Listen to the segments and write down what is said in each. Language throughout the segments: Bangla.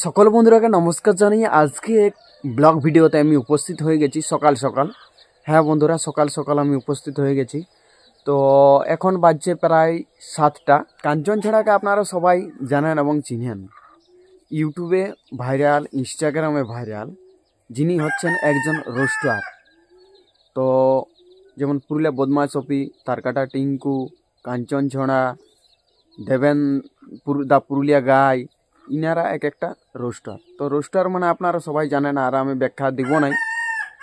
সকল বন্ধুরাকে নমস্কার জানিয়ে আজকে এক ব্লগ ভিডিওতে আমি উপস্থিত হয়ে গেছি সকাল সকাল। হ্যাঁ বন্ধুরা, সকাল সকাল আমি উপস্থিত হয়ে গেছি। তো এখন বাজছে প্রায় 7টা। কাঞ্চনছড়াকে আপনারা সবাই জানেন এবং চিনেন, ইউটিউবে ভাইরাল, ইনস্টাগ্রামে ভাইরাল, যিনি হচ্ছেন একজন রোস্টার। তো যেমন পুরুলিয়া বদমাশ অপি, তারকাটা টিঙ্কু, কাঞ্চনছড়া, দেবেন দা পুরুলিয়া গাই, ইনারা এক একটা রোস্টার। তো রোস্টার মানে আপনারা সবাই জানেন, আর আমি ব্যাখ্যা দিব নাই।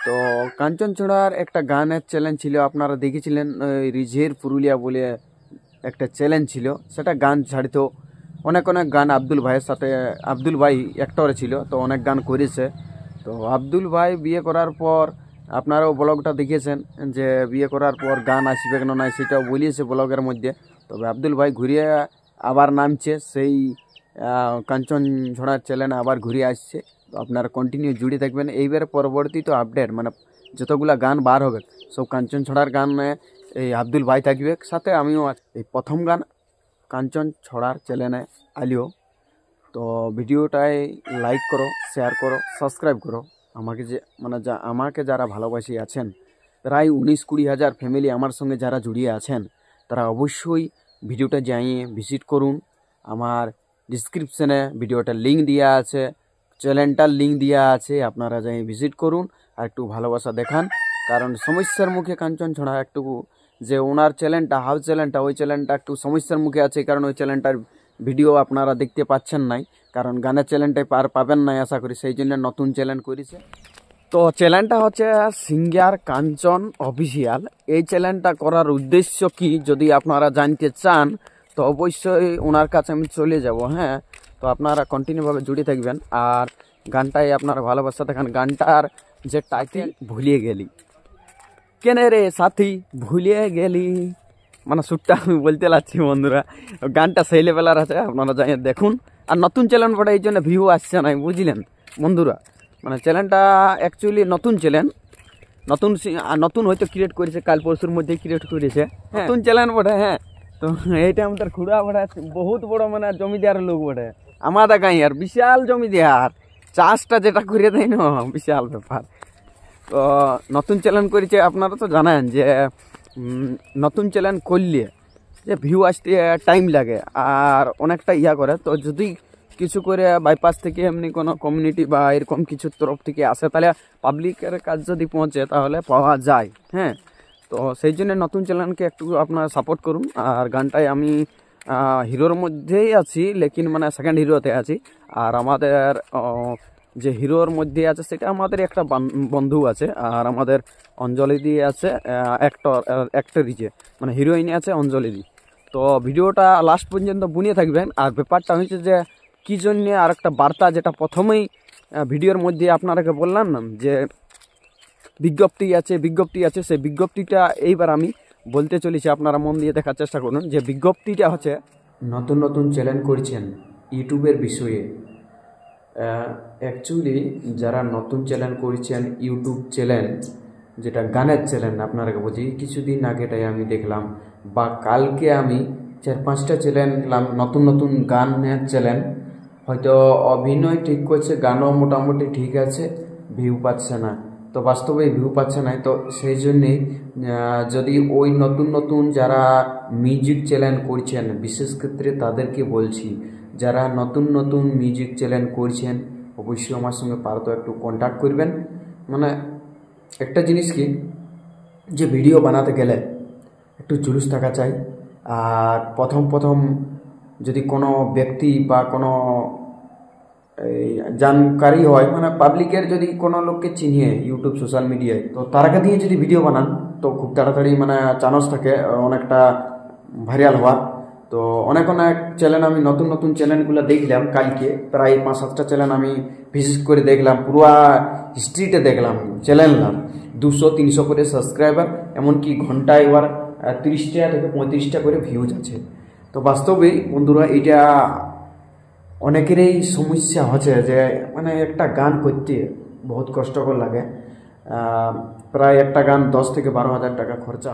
তো কাঞ্চনছড়ার একটা গানের চ্যালেঞ্জ ছিল, আপনারা দেখেছিলেন, রিঝের পুরুলিয়া বলে একটা চ্যালেঞ্জ ছিল। সেটা গান ছাড়িত অনেক অনেক গান আব্দুল ভাইয়ের সাথে, আব্দুল ভাই অ্যাক্টরে ছিল, তো অনেক গান করেছে। তো আব্দুল ভাই বিয়ে করার পর আপনারাও ব্লগটা দেখেছেন যে বিয়ে করার পর গান আসবে কেন নাই সেটাও বলিয়েছে ব্লগের মধ্যে। তবে আব্দুল ভাই ঘুরিয়ে আবার নামছে, সেই কাঞ্চনছড়ার চ্যানেলে আবার ঘুরে আসছে। তো আপনারা কন্টিনিউ জুড়ে থাকবেন। এইবারে পরবর্তী তো আপডেট মানে যতগুলা গান বার হবে সব কাঞ্চনছড়ার গানে এই আব্দুল ভাই থাকবে, সাথে আমিও এই প্রথম গান কাঞ্চনছড়ার চ্যানেলে আলিও। তো ভিডিওটায় লাইক করো, শেয়ার করো, সাবস্ক্রাইব করো। আমাকে যারা ভালোবাসি আছেন, প্রায় 19-20 হাজার ফ্যামিলি আমার সঙ্গে যারা জড়িয়ে আছেন, তারা অবশ্যই ভিডিওটা যাইয়ে ভিজিট করুন। আমার ডিসক্রিপশনে ভিডিওটার লিঙ্ক দেওয়া আছে, চ্যানেলটার লিঙ্ক দেওয়া আছে, আপনারা যাই ভিজিট করুন আর একটু ভালোবাসা দেখান। কারণ সমস্যার মুখে কাঞ্চনছড়া একটু, যে ওনার চ্যানেলটা হাউস চ্যানেলটা, ওই চ্যানেলটা একটু সমস্যার মুখে আছে, কারণ ওই চ্যানেলটার ভিডিও আপনারা দেখতে পাচ্ছেন নাই, কারণ গানের চ্যানেলটাই পাবেন নাই আশা করি, সেই জন্য নতুন চ্যানেল করেছে। তো চ্যানেলটা হচ্ছে সিঙ্গার কাঞ্চন অফিসিয়াল। এই চ্যানেলটা করার উদ্দেশ্য কি যদি আপনারা জানতে চান, তো অবশ্যই ওনার কাছে আমি চলে যাব। হ্যাঁ, তো আপনারা কন্টিনিউভাবে জুড়ে থাকবেন আর গানটাই আপনারা ভালোবাসা দেখান। গানটার যে টাইটেল ভুলিয়ে গেলি, কেনে রে সাথী ভুলিয়ে গেলি, মানে সুরটা আমি বলতে লাগছি বন্ধুরা। গানটা সেই লেভেলের আছে, আপনারা যাই দেখুন। আর নতুন চ্যানেল পড়ে এই জন্য ভিউ আসছে না, বুঝলেন বন্ধুরা। মানে চ্যানেলটা অ্যাকচুয়ালি নতুন চ্যানেল, নতুন হয়তো ক্রিয়েট করেছে, কাল পরশুর মধ্যেই ক্রিয়েট করেছে, নতুন চ্যানেল বটে। হ্যাঁ, তো এইটা আমাদের খুড়া বটে, বহুত বড় মানে জমিদার লোক বটে আমাদের গাঁই, আর বিশাল জমিদার, চাষটা যেটা করে দেয় না, বিশাল ব্যাপার। তো নতুন চ্যানেল করেছে, আপনারা তো জানেন যে নতুন চ্যানেল করলে যে ভিউ আসতে টাইম লাগে আর অনেকটা করে। তো যদি কিছু করে বাইপাস থেকে এমনি কোনো কমিউনিটি বা এরকম কিছুর তরফ থেকে আসে, তাহলে পাবলিকের কাজ যদি পৌঁছে তাহলে পাওয়া যায়। হ্যাঁ, তো সেই জন্য নতুন চ্যানেলকে একটু আপনারা সাপোর্ট করুন। আর গানটায় আমি হিরোর মধ্যেই আছি, লেকিন মানে সেকেন্ড হিরোতে আছি। আর আমাদের যে হিরোর মধ্যে আছে সেটা আমাদের একটা বন্ধু আছে, আর আমাদের অঞ্জলি দিয়ে আছে অ্যাক্টরই, যে মানে হিরোইনে আছে অঞ্জলি দি। তো ভিডিওটা লাস্ট পর্যন্ত বুনিয়ে থাকবেন। আর ব্যাপারটা হচ্ছে যে কী জন্য, আর একটা বার্তা যেটা প্রথমেই ভিডিওর মধ্যে আপনারাকে বললাম না যে বিজ্ঞপ্তি আছে, সেই বিজ্ঞপ্তিটা এইবার আমি বলতে চলেছি, আপনারা মন দিয়ে দেখার চেষ্টা করুন। যে বিজ্ঞপ্তিটা হচ্ছে, নতুন নতুন চ্যানেল করছেন ইউটিউবের বিষয়ে, অ্যাকচুয়ালি যারা নতুন চ্যানেল করছেন ইউটিউব চ্যানেল, যেটা গানের চ্যানেল, আপনারা বলছি কিছুদিন আগেটাই আমি দেখলাম বা কালকে আমি 4-5টা চ্যানেল দেখলাম, নতুন নতুন গানের চ্যানেল। হয়তো অভিনয় ঠিক করছে, গানও মোটামুটি ঠিক আছে, ভিউ পাচ্ছে না। তো বাস্তবে ভিউ পাচ্ছে না, তো সেই জন্যে যদি ওই নতুন নতুন যারা মিউজিক চ্যানেল করছেন, বিশেষ ক্ষেত্রে তাদেরকে বলছি, যারা নতুন নতুন মিউজিক চ্যানেল করছেন অবশ্যই আমার সঙ্গে পারতো একটু কন্ট্যাক্ট করবেন। মানে একটা জিনিস কি, যে ভিডিও বানাতে গেলে একটু জুলুস থাকা চাই। আর প্রথম যদি কোনো ব্যক্তি বা কোনো জানকারি হয়, মানে পাবলিকের যদি কোনো লোককে চিনিয়ে ইউটিউব সোশ্যাল মিডিয়ায়, তো তারাকে দিয়ে যদি ভিডিও বানান তো খুব তাড়াতাড়ি মানে চান্স থাকে অনেকটা ভাইরাল হওয়ার। তো অনেক চ্যানেল, আমি নতুন চ্যানেলগুলো দেখলাম কালকে, প্রায় 5-7টা চ্যানেল আমি ভিজিট করে দেখলাম, পুরো হিস্ট্রিতে দেখলাম চ্যানেলটা 200-300 করে সাবস্ক্রাইবার, এমনকি ঘন্টায় এবার 30টা থেকে 35টা করে ভিউজ আছে। তো বাস্তবেই বন্ধুরা এটা অনেকেরই সমস্যা হচ্ছে, যে মানে একটা গান করতে বহুত কষ্টকর লাগে। প্রায় একটা গান 10 থেকে 12 হাজার টাকা খরচা।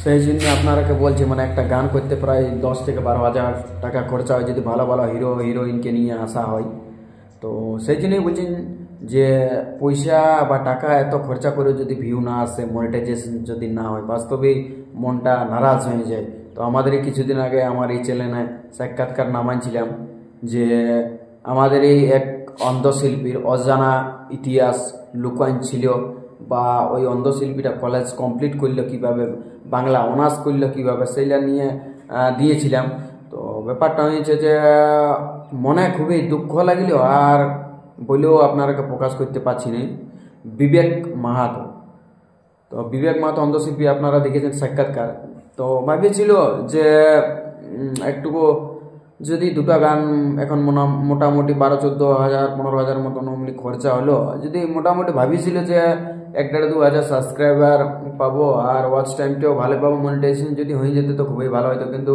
সেই জন্য আপনারাকে বলছি, মানে একটা গান করতে প্রায় 10 থেকে 12 হাজার টাকা খরচা হয়, যদি ভালো ভালো হিরো হিরোইনকে নিয়ে আসা হয়। তো সেই জন্যই বলছেন যে পয়সা বা টাকা এত খরচা করে যদি ভিউ না আসে, মনিটাইজেশন যদি না হয়, বাস্তবেই মনটা নারাজ হয়ে যায়। তো আমাদের কিছুদিন আগে আমার এই চ্যানেলে সাক্ষাৎকার নামাইছিলাম যে আমাদের এই এক অন্ধশিল্পীর অজানা ইতিহাস লুকান ছিল, বা ওই অন্ধশিল্পীটা কলেজ কমপ্লিট করলো কীভাবে, বাংলা অনার্স করলো কীভাবে, সেইটা নিয়ে দিয়েছিলাম। তো ব্যাপারটা হয়েছে যে মনে খুবই দুঃখ লাগলো, আর বলেও আপনারাকে প্রকাশ করতে পারছি না। বিবেক মাহাতো, তো বিবেক মাহাতো অন্ধশিল্পী, আপনারা দেখেছেন সাক্ষাৎকার। তো ভাবিয়েছিল যে একটুকু যদি দুটো গান এখন মোটামুটি 12-14 হাজার 15,000 মতো নর্মালি খরচা হলো, যদি মোটামুটি ভাবিয়েছিল যে 1-1.5-2 হাজার সাবস্ক্রাইবার পাবো আর ওয়াচ টাইমটাও ভালো পাবো, মনিটাইজেশন যদি হয়ে যেত তো খুবই ভালো হতো। কিন্তু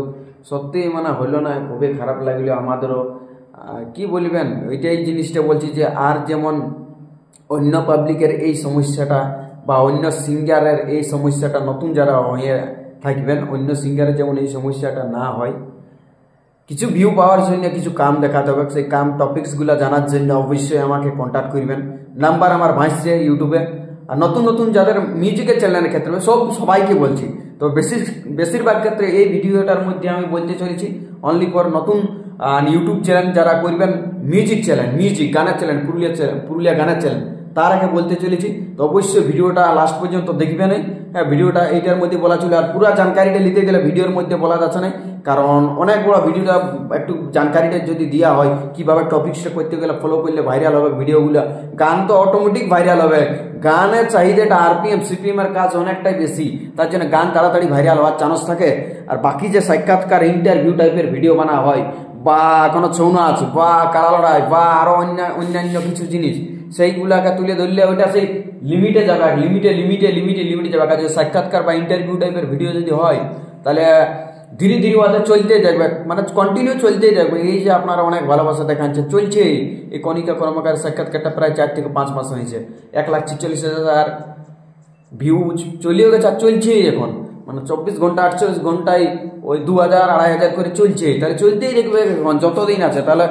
সত্যি মানে হলো না, খুবই খারাপ লাগলো আমাদেরও। কি বলবেন, ওইটাই জিনিসটা বলছি যে আর যেমন অন্য পাবলিকের এই সমস্যাটা বা অন্য সিঙ্গারের এই সমস্যাটা নতুন যারা হয়ে থাকবেন, অন্য সিঙ্গারের যেমন এই সমস্যাটা না হয়, কিছু ভিউ পাওয়ার জন্য কিছু কাম দেখাতে হবে, সেই কাম টপিকসগুলো জানার জন্য অবশ্যই আমাকে কন্ট্যাক্ট করবেন। নাম্বার আমার ভাসছে ইউটিউবে। আর নতুন নতুন যাদের মিউজিকের চ্যানেলের ক্ষেত্রে সবাইকে বলছি, তো বেশিরভাগ ক্ষেত্রে এই ভিডিওটার মধ্যে আমি বলতে চলেছি অনলি ফর নতুন ইউটিউব চ্যানেল যারা করবেন, মিউজিক চ্যানেল, মিউজিক গানের চ্যানেল, পুরুলিয়া গানের চ্যানেল, তার আগে বলতে চলেছি। তো অবশ্যই ভিডিওটা লাস্ট পর্যন্ত দেখবেন। হ্যাঁ, ভিডিওটা এইটার মধ্যে বলা ছিল, আর পুরো জানকারিটা নিতে গেলে ভিডিওর মধ্যে বলা যাচ্ছে না, কারণ অনেক বড় ভিডিওটা একটু জানকারিটা যদি দেওয়া হয় কিভাবে টপিকসটা করতে গেলে ফলো করলে ভাইরাল হবে ভিডিওগুলো। গান তো অটোমেটিক ভাইরাল হবে, গানের চাহিদাটা আরপিএম সিপিএম এর কাজ অনেকটাই বেশি, তার জন্য গান তাড়াতাড়ি ভাইরাল হওয়ার চান্স থাকে। আর বাকি যে সাক্ষাৎকার ইন্টারভিউ টাইপের ভিডিও বানা হয়, বা কোনো ছৌ নাচ বা কারা লড়াই বা আরো অন্যান্য কিছু জিনিস, সেইগুলাকে তুলে ধরলে ওইটা সেই লিমিটে যাবে, লিমিটে যাবে। কাজে সাক্ষাৎকার বা ইন্টারভিউ টাইপের ভিডিও যদি হয় তাহলে ধীরে ধীরে ওদের চলতেই থাকবে, মানে কন্টিনিউ চলতেই থাকবে। এই যে আপনারা অনেক ভালোবাসা দেখাচ্ছে, চলছে। এই কণিকা কর্মকার সাক্ষাৎকারটা প্রায় 4 থেকে 5 মাস হয়েছে, 1,46,000 ভিউ চলেও গেছে, আর চলছেই এখন, মানে 24 ঘন্টা 48 ঘন্টায় ওই 2,000-2,500 করে চলছে। তাহলে চলতেই দেখবে যতদিন আছে। তাহলে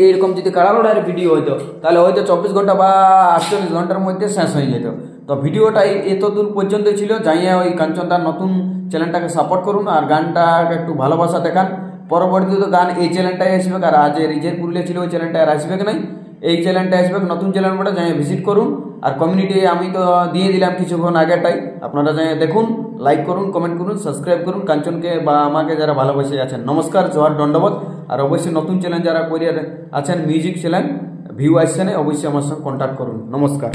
এইরকম যদি কারা লড়াইয়ের ভিডিও হইতো তাহলে হয়তো 24 ঘন্টা বা 48 ঘন্টার মধ্যে শেষ হয়ে যেত। তো ভিডিওটা এত দূর পর্যন্ত ছিল, যাইয়া ওই কাঞ্চনদার নতুন চ্যানেলটাকে সাপোর্ট করুন আর গানটাকে একটু ভালোবাসা দেখান। পরবর্তীতে গান এই চ্যানেলটাই আসবে, আর আজ রিজের পুরুলিয়া ছিল ওই চ্যানেলটা আর আসবে কি নাই, এই চ্যানেলটা আসবে, নতুন চ্যানেলটা যাই ভিজিট করুন। আর কমিউনিটি আমি তো দিয়ে দিলাম কিছুক্ষণ আগেটাই, আপনারা যাই দেখুন, লাইক করুন, কমেন্ট করুন, সাবস্ক্রাইব করুন কাঞ্চনকে বা আমাকে যারা ভালোবাসে আছেন। নমস্কার, জোহার, দণ্ডবোধ। আর অবশ্যই নতুন চ্যানেল যারা করে আছেন মিউজিক চ্যানেল, ভিউ আসছে না, অবশ্যই আমার সঙ্গে কন্ট্যাক্ট করুন। নমস্কার।